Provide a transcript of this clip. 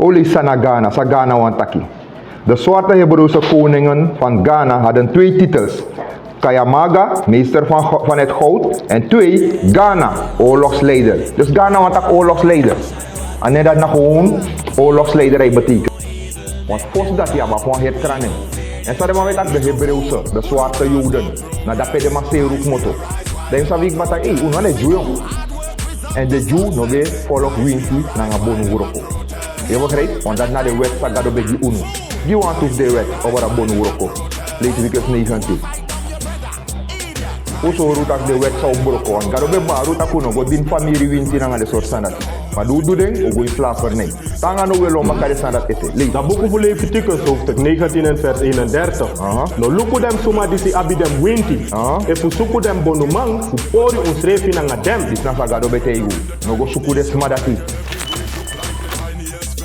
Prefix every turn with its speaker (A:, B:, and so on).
A: Oli sana Ghana, sa Ghana wantaki. De zwarte Hebreeuwse koningen van Ghana hadden 2 titels. Kayamaga, meester van het goud. En 2, Ghana, oorlogsleider. Dus Ghana wantak oorlogsleider. En net dat nou gewoon oorlogsleiderij betekent. Want volgens dat ja, maar gewoon het kranen. En zo hebben we dat de Hebreeuwse, de zwarte Joden. Na dat pe de maseeruk motto. Dan zou ik maar zeggen, uno is Jew. En de Jew nog weer volgt Winti naar een bonuroko. Je begrijpt? Want dat naar de wet gaat op die uno. Die want to de wet over een bonuroko. Lees ik eens 19. Hoe zo roet als de wet zou broko. Want gaat op de bar roet akuno. Go din Famiri Winti naar de soort standaard. Maar doe ding, ook in slavernij. Tanga no wel om elkaar standaard eten.
B: Dat boek voor Leviticus hoofdstuk 19 en vers 31. No luku dem suma disi abidem Winti. E fu suku dem bonumang, fu pori un srefi nanga dem.
A: Dis na fagado bete igu. No go suku des madati.